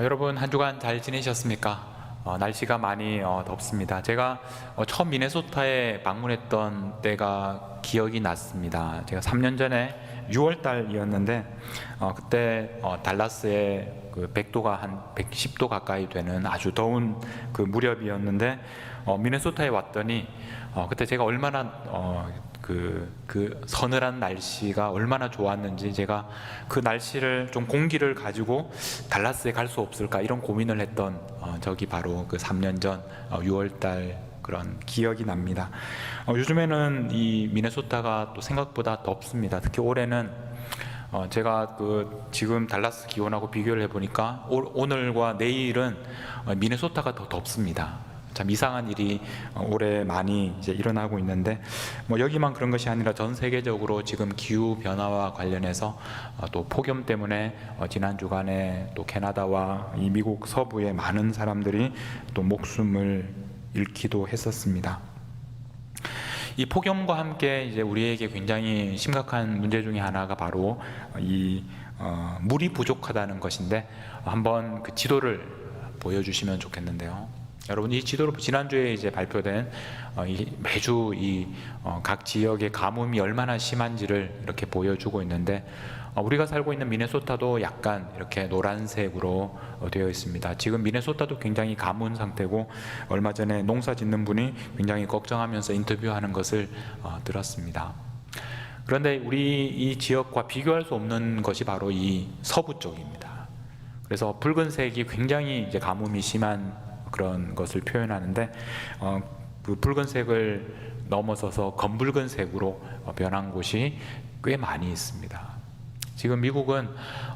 여러분 한 주간 잘 지내셨습니까? 날씨가 많이 덥습니다. 제가 처음 미네소타에 방문했던 때가 기억이 났습니다. 제가 3년 전에 6월 달이었는데 그때 달라스에 그 100도가 한 110도 가까이 되는 아주 더운 그 무렵이었는데 미네소타에 왔더니 그때 제가 얼마나 그 서늘한 날씨가 얼마나 좋았는지, 제가 그 날씨를 좀 공기를 가지고 달라스에 갈 수 없을까 이런 고민을 했던 적이 바로 그 3년 전 6월달 그런 기억이 납니다. 요즘에는 이 미네소타가 또 생각보다 덥습니다. 특히 올해는 제가 그 지금 달라스 기온하고 비교를 해보니까 오늘과 내일은 미네소타가 더 덥습니다. 참 이상한 일이 올해 많이 이제 일어나고 있는데, 여기만 그런 것이 아니라 전 세계적으로 지금 기후 변화와 관련해서 또 폭염 때문에 지난 주간에 또 캐나다와 이 미국 서부의 많은 사람들이 또 목숨을 잃기도 했었습니다. 이 폭염과 함께 이제 우리에게 굉장히 심각한 문제 중에 하나가 바로 이 물이 부족하다는 것인데, 한번 그 지도를 보여주시면 좋겠는데요. 여러분, 이 지도로 지난주에 이제 발표된 매주 각 지역의 가뭄이 얼마나 심한지를 이렇게 보여주고 있는데, 우리가 살고 있는 미네소타도 약간 이렇게 노란색으로 되어 있습니다. 지금 미네소타도 굉장히 가뭄 상태고, 얼마 전에 농사 짓는 분이 굉장히 걱정하면서 인터뷰하는 것을 들었습니다. 그런데 우리 이 지역과 비교할 수 없는 것이 바로 이 서부 쪽입니다. 그래서 붉은색이 굉장히 이제 가뭄이 심한 그런 것을 표현하는데, 그 붉은색을 넘어서서 검붉은색으로 변한 곳이 꽤 많이 있습니다. 지금 미국은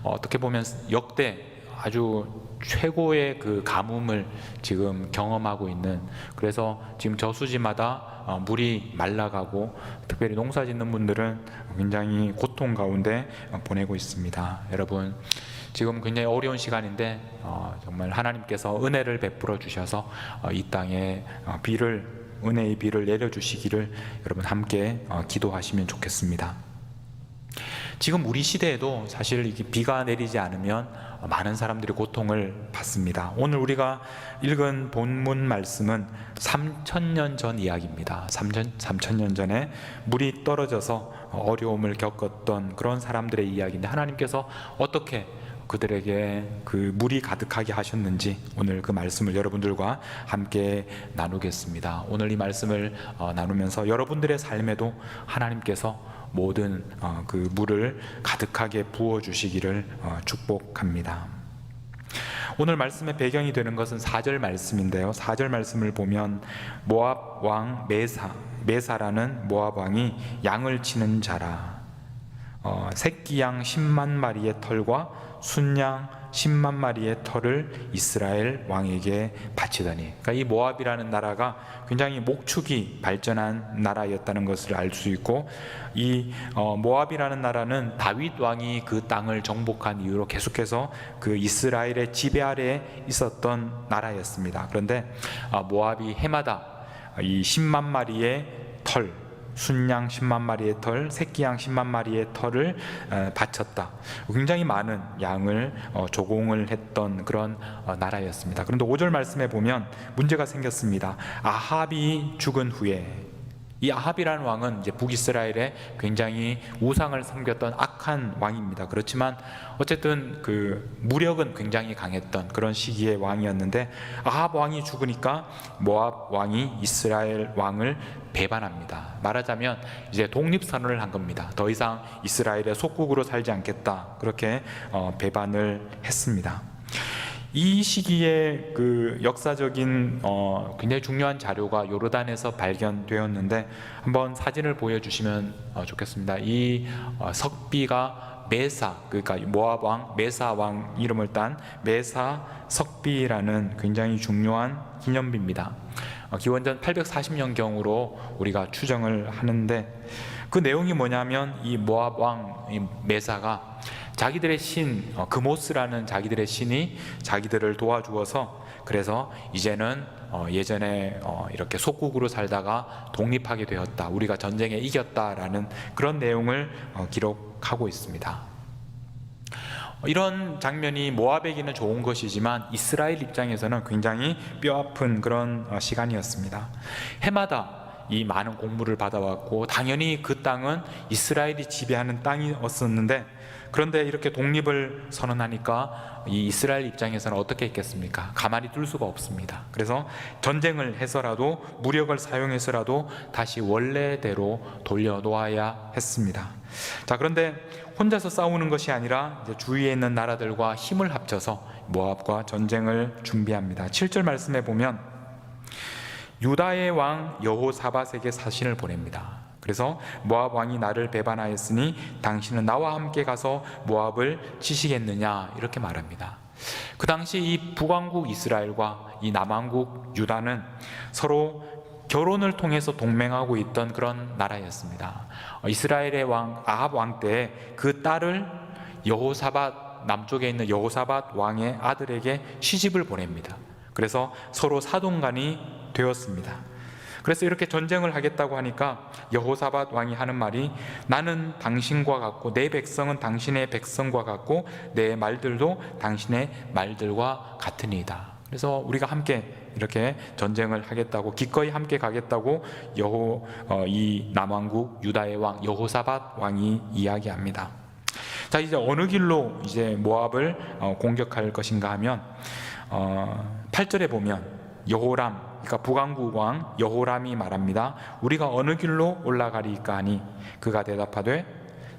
어떻게 보면 역대 아주 최고의 그 가뭄을 지금 경험하고 있는, 그래서 지금 저수지마다 물이 말라가고 특별히 농사 짓는 분들은 굉장히 고통 가운데 보내고 있습니다. 여러분, 지금 굉장히 어려운 시간인데 정말 하나님께서 은혜를 베풀어 주셔서 이 땅에 은혜의 비를 내려주시기를 여러분 함께 기도하시면 좋겠습니다. 지금 우리 시대에도 사실 이게 비가 내리지 않으면 많은 사람들이 고통을 받습니다. 오늘 우리가 읽은 본문 말씀은 3000년 전 이야기입니다. 3000년 전에 물이 떨어져서 어려움을 겪었던 그런 사람들의 이야기인데, 하나님께서 어떻게 그들에게 그 물이 가득하게 하셨는지 오늘 그 말씀을 여러분들과 함께 나누겠습니다. 오늘 이 말씀을 나누면서 여러분들의 삶에도 하나님께서 모든 그 물을 가득하게 부어주시기를 축복합니다. 오늘 말씀의 배경이 되는 것은 4절 말씀인데요, 4절 말씀을 보면 모압 왕 메사라는 모압 왕이 양을 치는 자라, 새끼 양 10만 마리의 털과 순양 10만 마리의 털을 이스라엘 왕에게 바치더니, 그러니까 이 모압이라는 나라가 굉장히 목축이 발전한 나라였다는 것을 알 수 있고, 이 모압이라는 나라는 다윗 왕이 그 땅을 정복한 이후로 계속해서 그 이스라엘의 지배 아래에 있었던 나라였습니다. 그런데 모압이 해마다 이 10만 마리의 털, 순양 10만 마리의 털, 새끼양 10만 마리의 털을 바쳤다. 굉장히 많은 양을 조공을 했던 그런 나라였습니다. 그런데 5절 말씀에 보면 문제가 생겼습니다. 아합이 죽은 후에, 이 아합이라는 왕은 이제 북이스라엘에 굉장히 우상을 섬겼던 악한 왕입니다. 그렇지만 어쨌든 그 무력은 굉장히 강했던 그런 시기의 왕이었는데, 아합 왕이 죽으니까 모압 왕이 이스라엘 왕을 배반합니다. 말하자면 이제 독립선언을 한 겁니다. 더 이상 이스라엘의 속국으로 살지 않겠다, 그렇게 배반을 했습니다. 이 시기에 그 역사적인 굉장히 중요한 자료가 요르단에서 발견되었는데, 한번 사진을 보여주시면 좋겠습니다. 이 석비가 메사, 그러니까 모압 왕 메사 왕 이름을 딴 메사 석비라는 굉장히 중요한 기념비입니다. 기원전 840년경으로 우리가 추정을 하는데, 그 내용이 뭐냐면 이 모압 왕 메사가 자기들의 신 그모스라는 자기들의 신이 자기들을 도와주어서, 그래서 이제는 예전에 이렇게 속국으로 살다가 독립하게 되었다, 우리가 전쟁에 이겼다라는 그런 내용을 기록하고 있습니다. 이런 장면이 모압에게는 좋은 것이지만 이스라엘 입장에서는 굉장히 뼈아픈 그런 시간이었습니다. 해마다 이 많은 곡물을 받아왔고 당연히 그 땅은 이스라엘이 지배하는 땅이었었는데, 그런데 이렇게 독립을 선언하니까 이 이스라엘 입장에서는 어떻게 했겠습니까? 가만히 둘 수가 없습니다. 그래서 전쟁을 해서라도, 무력을 사용해서라도 다시 원래대로 돌려놓아야 했습니다. 자, 그런데 혼자서 싸우는 것이 아니라 이제 주위에 있는 나라들과 힘을 합쳐서 모압과 전쟁을 준비합니다. 7절 말씀에 보면 유다의 왕 여호사밧에게 사신을 보냅니다. 그래서 모압 왕이 나를 배반하였으니 당신은 나와 함께 가서 모압을 치시겠느냐, 이렇게 말합니다. 그 당시 이 북왕국 이스라엘과 이 남왕국 유다는 서로 결혼을 통해서 동맹하고 있던 그런 나라였습니다. 이스라엘의 왕 아합 왕 때에 그 딸을 여호사밧, 남쪽에 있는 여호사밧 왕의 아들에게 시집을 보냅니다. 그래서 서로 사돈간이 되었습니다. 그래서 이렇게 전쟁을 하겠다고 하니까 여호사밧 왕이 하는 말이, 나는 당신과 같고 내 백성은 당신의 백성과 같고 내 말들도 당신의 말들과 같으니이다. 그래서 우리가 함께 이렇게 전쟁을 하겠다고, 기꺼이 함께 가겠다고 이 남왕국 유다의 왕 여호사밧 왕이 이야기합니다. 자, 이제 어느 길로 이제 모압을 공격할 것인가 하면 8절에 보면 여호람, 그러니까 북왕국 왕 여호람이 말합니다. 우리가 어느 길로 올라가리까 하니 그가 대답하되,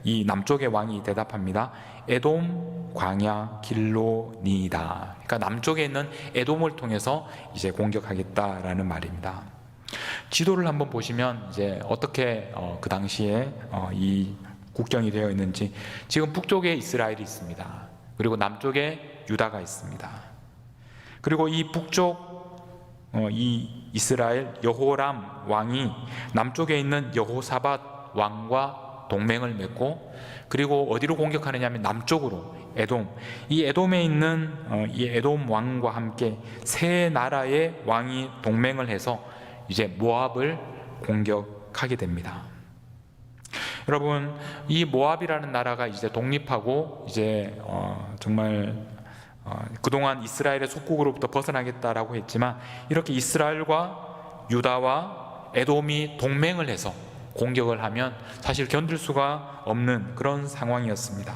이 남쪽의 왕이 대답합니다. 에돔 광야 길로니이다. 그러니까 남쪽에 있는 에돔을 통해서 이제 공격하겠다라는 말입니다. 지도를 한번 보시면 이제 어떻게 그 당시에 이 국경이 되어 있는지, 지금 북쪽에 이스라엘이 있습니다. 그리고 남쪽에 유다가 있습니다. 그리고 이 북쪽 이 이스라엘 여호람 왕이 남쪽에 있는 여호사밧 왕과 동맹을 맺고, 그리고 어디로 공격하느냐 하면 남쪽으로 에돔, 이 에돔에 있는 이 에돔 왕과 함께 세 나라의 왕이 동맹을 해서 이제 모압을 공격하게 됩니다. 여러분, 이 모압이라는 나라가 이제 독립하고 이제 정말 그동안 이스라엘의 속국으로부터 벗어나겠다라고 했지만, 이렇게 이스라엘과 유다와 에돔이 동맹을 해서 공격을 하면 사실 견딜 수가 없는 그런 상황이었습니다.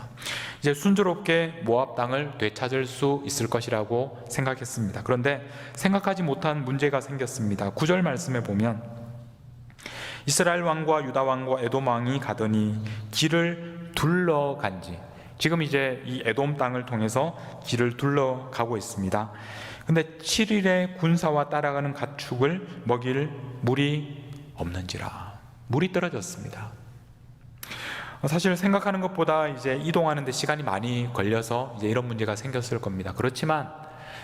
이제 순조롭게 모압 땅을 되찾을 수 있을 것이라고 생각했습니다. 그런데 생각하지 못한 문제가 생겼습니다. 9절 말씀에 보면 이스라엘 왕과 유다 왕과 에돔 왕이 가더니 길을 둘러간지, 지금 이제 이 에돔 땅을 통해서 길을 둘러가고 있습니다. 근데 7일의 군사와 따라가는 가축을 먹일 물이 없는지라, 물이 떨어졌습니다. 사실 생각하는 것보다 이제 이동하는 데 시간이 많이 걸려서 이제 이런 문제가 생겼을 겁니다. 그렇지만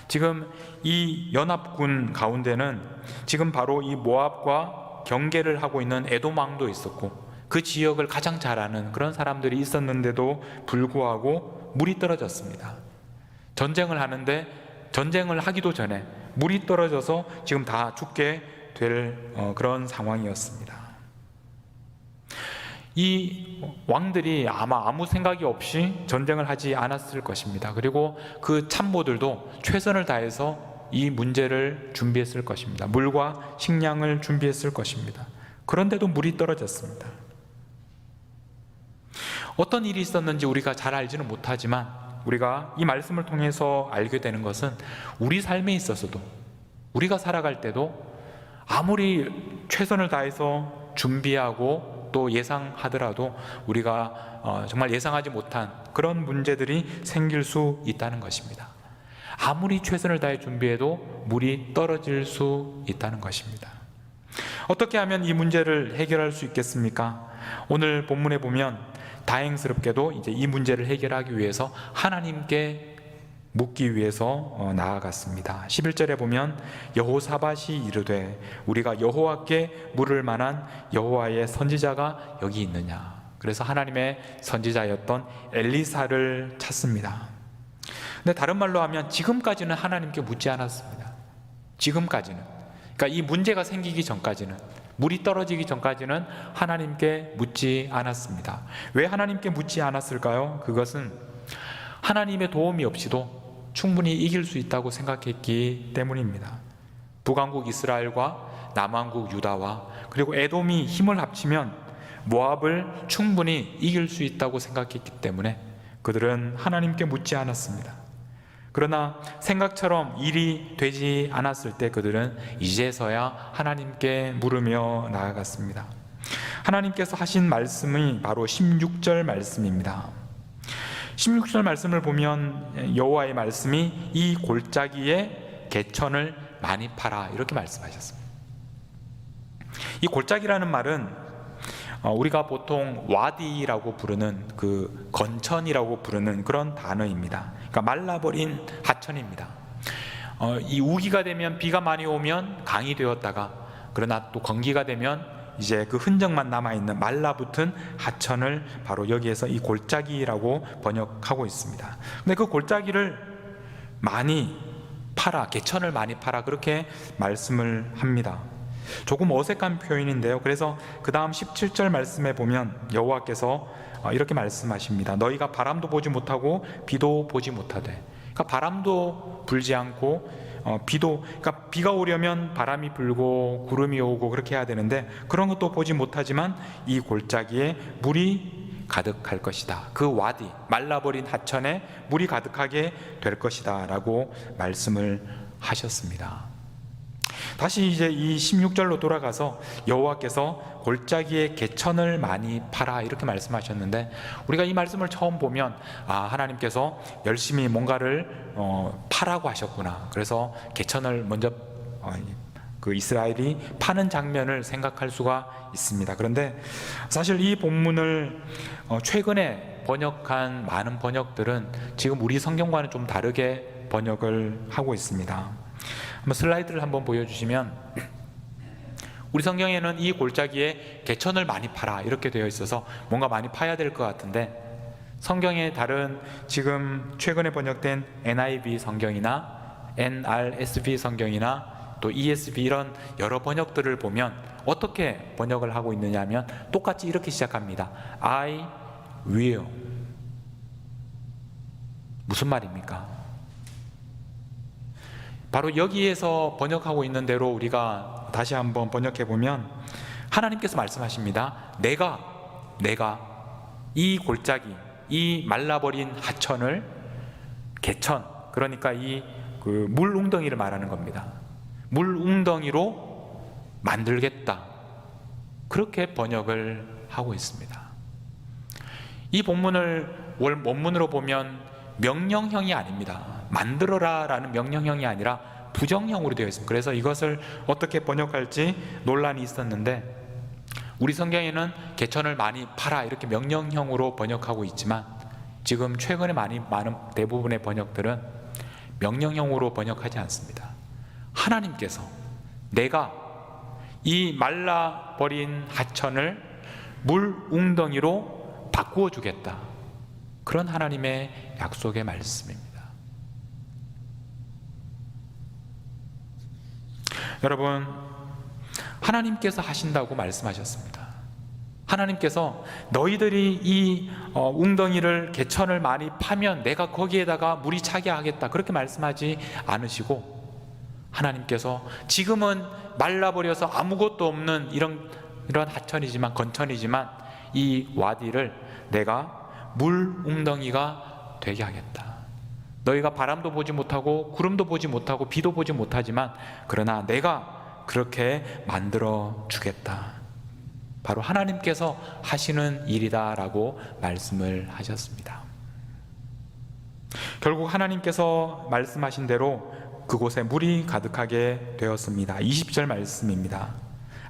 지금 이 연합군 가운데는 지금 바로 이 모압과 경계를 하고 있는 에돔 왕도 있었고, 그 지역을 가장 잘 아는 그런 사람들이 있었는데도 불구하고 물이 떨어졌습니다. 전쟁을 하는데, 전쟁을 하기도 전에 물이 떨어져서 지금 다 죽게 될 그런 상황이었습니다. 이 왕들이 아마 아무 생각이 없이 전쟁을 하지 않았을 것입니다. 그리고 그 참모들도 최선을 다해서 이 문제를 준비했을 것입니다. 물과 식량을 준비했을 것입니다. 그런데도 물이 떨어졌습니다. 어떤 일이 있었는지 우리가 잘 알지는 못하지만, 우리가 이 말씀을 통해서 알게 되는 것은, 우리 삶에 있어서도, 우리가 살아갈 때도 아무리 최선을 다해서 준비하고 또 예상하더라도 우리가 정말 예상하지 못한 그런 문제들이 생길 수 있다는 것입니다. 아무리 최선을 다해 준비해도 물이 떨어질 수 있다는 것입니다. 어떻게 하면 이 문제를 해결할 수 있겠습니까? 오늘 본문에 보면 다행스럽게도 이제 이 문제를 해결하기 위해서 하나님께 묻기 위해서 나아갔습니다. 11절에 보면 여호사밧이 이르되 우리가 여호와께 물을 만한 여호와의 선지자가 여기 있느냐. 그래서 하나님의 선지자였던 엘리사를 찾습니다. 근데 다른 말로 하면 지금까지는 하나님께 묻지 않았습니다. 지금까지는, 그러니까 이 문제가 생기기 전까지는, 물이 떨어지기 전까지는 하나님께 묻지 않았습니다. 왜 하나님께 묻지 않았을까요? 그것은 하나님의 도움이 없이도 충분히 이길 수 있다고 생각했기 때문입니다. 북왕국 이스라엘과 남왕국 유다와 그리고 에돔이 힘을 합치면 모압을 충분히 이길 수 있다고 생각했기 때문에 그들은 하나님께 묻지 않았습니다. 그러나 생각처럼 일이 되지 않았을 때 그들은 이제서야 하나님께 물으며 나아갔습니다. 하나님께서 하신 말씀이 바로 16절 말씀입니다. 16절 말씀을 보면 여호와의 말씀이 이 골짜기에 개천을 많이 팔아 이렇게 말씀하셨습니다. 이 골짜기라는 말은 우리가 보통 와디라고 부르는 그 건천이라고 부르는 그런 단어입니다. 그러니까 말라버린 하천입니다. 이 우기가 되면 비가 많이 오면 강이 되었다가 그러나 또 건기가 되면 이제 그 흔적만 남아있는 말라붙은 하천을 바로 여기에서 이 골짜기라고 번역하고 있습니다. 근데 그 골짜기를 많이 팔아, 개천을 많이 팔아 그렇게 말씀을 합니다. 조금 어색한 표현인데요. 그래서 그 다음 17절 말씀에 보면 여호와께서 이렇게 말씀하십니다. 너희가 바람도 보지 못하고 비도 보지 못하되. 그러니까 바람도 불지 않고 그러니까 비가 오려면 바람이 불고 구름이 오고 그렇게 해야 되는데 그런 것도 보지 못하지만 이 골짜기에 물이 가득할 것이다. 그 와디, 말라버린 하천에 물이 가득하게 될 것이다 라고 말씀을 하셨습니다. 다시 이제 이 16절로 돌아가서 여호와께서 골짜기에 개천을 많이 팔아 이렇게 말씀하셨는데 우리가 이 말씀을 처음 보면 하나님께서 열심히 뭔가를 파라고 하셨구나. 그래서 개천을 먼저 그 이스라엘이 파는 장면을 생각할 수가 있습니다. 그런데 사실 이 본문을 최근에 번역한 많은 번역들은 지금 우리 성경과는 좀 다르게 번역을 하고 있습니다. 한번 슬라이드를 한번 보여주시면 우리 성경에는 이 골짜기에 개천을 많이 파라 이렇게 되어 있어서 뭔가 많이 파야 될 것 같은데 성경의 다른 지금 최근에 번역된 NIV 성경이나 NRSV 성경이나 또 ESV 이런 여러 번역들을 보면 어떻게 번역을 하고 있느냐 하면 똑같이 이렇게 시작합니다. I will. 무슨 말입니까? 바로 여기에서 번역하고 있는 대로 우리가 다시 한번 번역해 보면 하나님께서 말씀하십니다. 내가 이 골짜기, 이 말라버린 하천을 개천, 그러니까 이 그 물웅덩이를 말하는 겁니다. 물웅덩이로 만들겠다. 그렇게 번역을 하고 있습니다. 이 본문을 원문으로 보면 명령형이 아닙니다. 만들어라 라는 명령형이 아니라 부정형으로 되어 있습니다. 그래서 이것을 어떻게 번역할지 논란이 있었는데 우리 성경에는 개천을 많이 팔아 이렇게 명령형으로 번역하고 있지만 지금 최근에 많은 대부분의 번역들은 명령형으로 번역하지 않습니다. 하나님께서 내가 이 말라버린 하천을 물웅덩이로 바꾸어 주겠다. 그런 하나님의 약속의 말씀입니다. 여러분, 하나님께서 하신다고 말씀하셨습니다. 하나님께서 너희들이 이 웅덩이를 개천을 많이 파면 내가 거기에다가 물이 차게 하겠다 그렇게 말씀하지 않으시고 하나님께서 지금은 말라버려서 아무것도 없는 이런 하천이지만 건천이지만 이 와디를 내가 물 웅덩이가 되게 하겠다. 너희가 바람도 보지 못하고 구름도 보지 못하고 비도 보지 못하지만 그러나 내가 그렇게 만들어 주겠다. 바로 하나님께서 하시는 일이다라고 말씀을 하셨습니다. 결국 하나님께서 말씀하신 대로 그곳에 물이 가득하게 되었습니다. 20절 말씀입니다.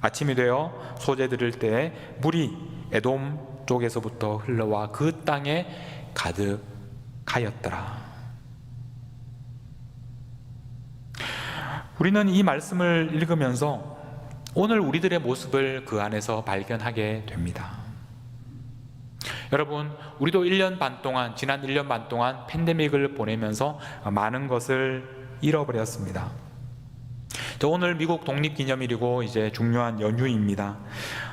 아침이 되어 소재 들을 때에 물이 에돔 쪽에서부터 흘러와 그 땅에 가득하였더라. 우리는 이 말씀을 읽으면서 오늘 우리들의 모습을 그 안에서 발견하게 됩니다. 여러분, 우리도 1년 반 동안, 지난 1년 반 동안 팬데믹을 보내면서 많은 것을 잃어버렸습니다. 오늘 미국 독립기념일이고 이제 중요한 연휴입니다.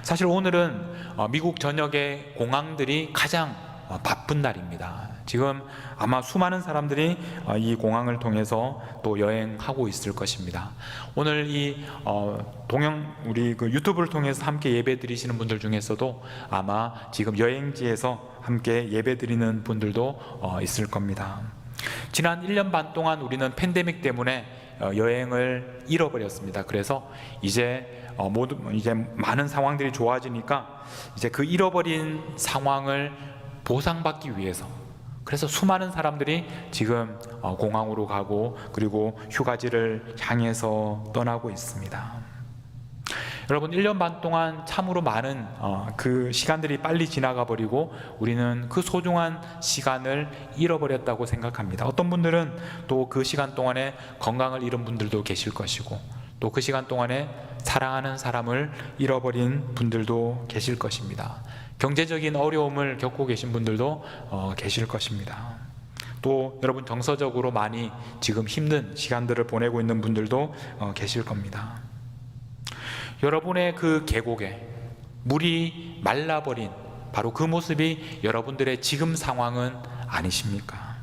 사실 오늘은 미국 전역의 공항들이 가장 바쁜 날입니다. 지금 아마 수많은 사람들이 이 공항을 통해서 또 여행하고 있을 것입니다. 오늘 이 우리 그 유튜브를 통해서 함께 예배 드리시는 분들 중에서도 아마 지금 여행지에서 함께 예배 드리는 분들도 있을 겁니다. 지난 1년 반 동안 우리는 팬데믹 때문에 여행을 잃어버렸습니다. 그래서 이제 많은 상황들이 좋아지니까 이제 그 잃어버린 상황을 보상받기 위해서, 그래서 수많은 사람들이 지금 공항으로 가고 그리고 휴가지를 향해서 떠나고 있습니다. 여러분, 1년 반 동안 참으로 많은 그 시간들이 빨리 지나가 버리고 우리는 그 소중한 시간을 잃어버렸다고 생각합니다. 어떤 분들은 또 그 시간 동안에 건강을 잃은 분들도 계실 것이고, 또 그 시간 동안에 사랑하는 사람을 잃어버린 분들도 계실 것입니다. 경제적인 어려움을 겪고 계신 분들도 계실 것입니다. 또 여러분, 정서적으로 많이 지금 힘든 시간들을 보내고 있는 분들도 계실 겁니다. 여러분의 그 계곡에 물이 말라버린 바로 그 모습이 여러분들의 지금 상황은 아니십니까?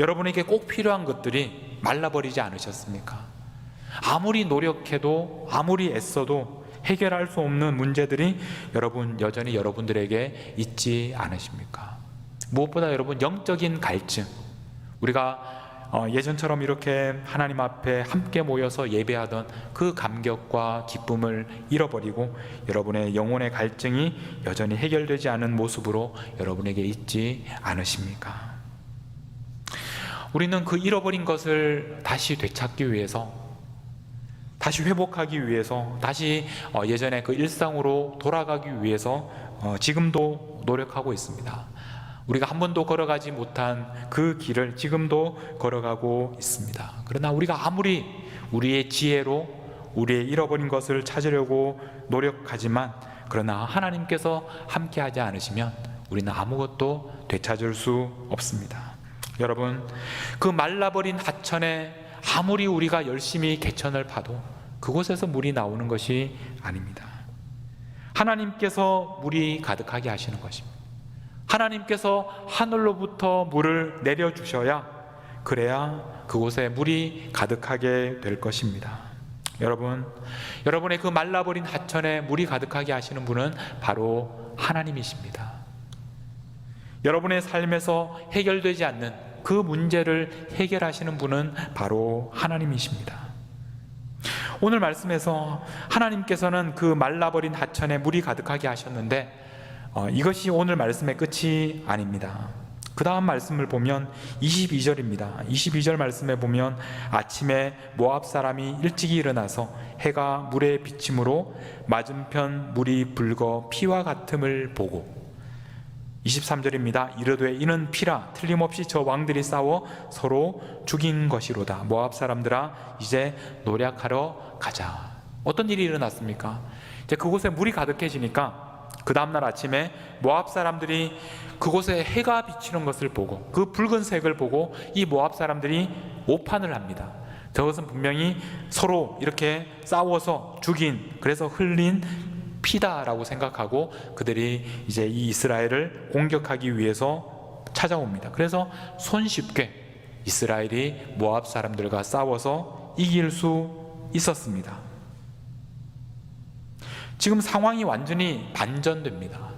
여러분에게 꼭 필요한 것들이 말라버리지 않으셨습니까? 아무리 노력해도 아무리 애써도 해결할 수 없는 문제들이 여전히 여러분들에게 있지 않으십니까? 무엇보다 여러분, 영적인 갈증, 우리가 예전처럼 이렇게 하나님 앞에 함께 모여서 예배하던 그 감격과 기쁨을 잃어버리고 여러분의 영혼의 갈증이 여전히 해결되지 않은 모습으로 여러분에게 있지 않으십니까? 우리는 그 잃어버린 것을 다시 되찾기 위해서, 다시 회복하기 위해서, 다시 예전의 그 일상으로 돌아가기 위해서 지금도 노력하고 있습니다. 우리가 한 번도 걸어가지 못한 그 길을 지금도 걸어가고 있습니다. 그러나 우리가 아무리 우리의 지혜로 우리의 잃어버린 것을 찾으려고 노력하지만, 그러나 하나님께서 함께하지 않으시면 우리는 아무것도 되찾을 수 없습니다. 여러분, 그 말라버린 하천에 아무리 우리가 열심히 개천을 파도 그곳에서 물이 나오는 것이 아닙니다. 하나님께서 물이 가득하게 하시는 것입니다. 하나님께서 하늘로부터 물을 내려주셔야, 그래야 그곳에 물이 가득하게 될 것입니다. 여러분, 여러분의 그 말라버린 하천에 물이 가득하게 하시는 분은 바로 하나님이십니다. 여러분의 삶에서 해결되지 않는 그 문제를 해결하시는 분은 바로 하나님이십니다. 오늘 말씀에서 하나님께서는 그 말라버린 하천에 물이 가득하게 하셨는데 이것이 오늘 말씀의 끝이 아닙니다. 그 다음 말씀을 보면 22절입니다. 22절 말씀에 보면 아침에 모압 사람이 일찍이 일어나서 해가 물에 비침으로 맞은편 물이 붉어 피와 같음을 보고, 23절입니다. 이르되 이는 피라, 틀림없이 저 왕들이 싸워 서로 죽인 것이로다. 모압 사람들아, 이제 노력하러 가자. 어떤 일이 일어났습니까? 이제 그곳에 물이 가득해지니까 그 다음날 아침에 모압 사람들이 그곳에 해가 비치는 것을 보고, 그 붉은색을 보고 이 모압 사람들이 오판을 합니다. 저것은 분명히 서로 이렇게 싸워서 죽인, 그래서 흘린 피다라고 생각하고 그들이 이제 이 이스라엘을 공격하기 위해서 찾아옵니다. 그래서 손쉽게 이스라엘이 모압 사람들과 싸워서 이길 수 있었습니다. 지금 상황이 완전히 반전됩니다.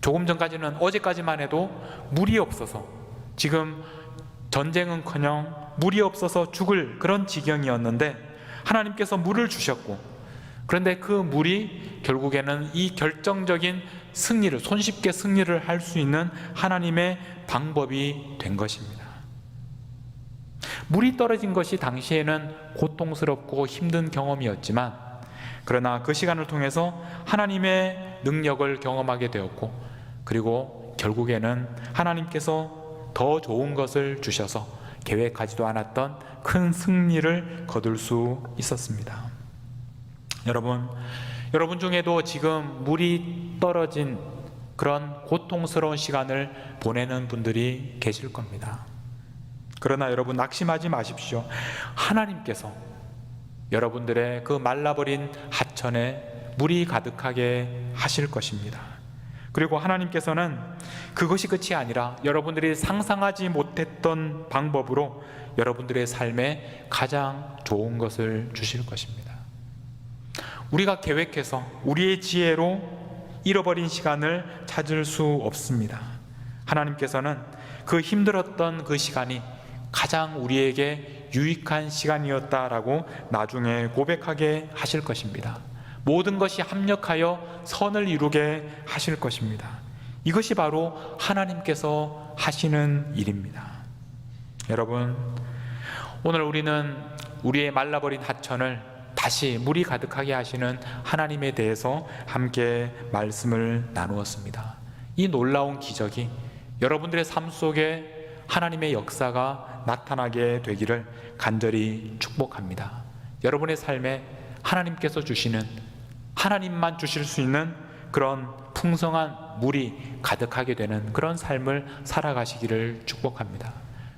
조금 전까지는, 어제까지만 해도 물이 없어서, 지금 전쟁은커녕 물이 없어서 죽을 그런 지경이었는데 하나님께서 물을 주셨고, 그런데 그 물이 결국에는 이 결정적인 승리를, 손쉽게 승리를 할 수 있는 하나님의 방법이 된 것입니다. 물이 떨어진 것이 당시에는 고통스럽고 힘든 경험이었지만, 그러나 그 시간을 통해서 하나님의 능력을 경험하게 되었고, 그리고 결국에는 하나님께서 더 좋은 것을 주셔서 계획하지도 않았던 큰 승리를 거둘 수 있었습니다. 여러분 중에도 지금 물이 떨어진 그런 고통스러운 시간을 보내는 분들이 계실 겁니다. 그러나 여러분, 낙심하지 마십시오. 하나님께서 여러분들의 그 말라버린 하천에 물이 가득하게 하실 것입니다. 그리고 하나님께서는 그것이 끝이 아니라 여러분들이 상상하지 못했던 방법으로 여러분들의 삶에 가장 좋은 것을 주실 것입니다. 우리가 계획해서 우리의 지혜로 잃어버린 시간을 찾을 수 없습니다. 하나님께서는 그 힘들었던 그 시간이 가장 우리에게 유익한 시간이었다라고 나중에 고백하게 하실 것입니다. 모든 것이 합력하여 선을 이루게 하실 것입니다. 이것이 바로 하나님께서 하시는 일입니다. 여러분, 오늘 우리는 우리의 말라버린 하천을 다시 물이 가득하게 하시는 하나님에 대해서 함께 말씀을 나누었습니다. 이 놀라운 기적이 여러분들의 삶 속에 하나님의 역사가 나타나게 되기를 간절히 축복합니다. 여러분의 삶에 하나님께서 주시는, 하나님만 주실 수 있는 그런 풍성한 물이 가득하게 되는 그런 삶을 살아가시기를 축복합니다.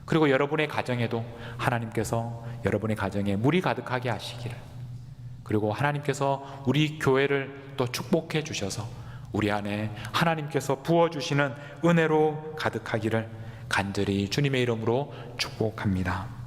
그리고 여러분의 가정에도 하나님께서 여러분의 가정에 물이 가득하게 하시기를, 그리고 하나님께서 우리 교회를 또 축복해 주셔서 우리 안에 하나님께서 부어주시는 은혜로 가득하기를 간절히 주님의 이름으로 축복합니다.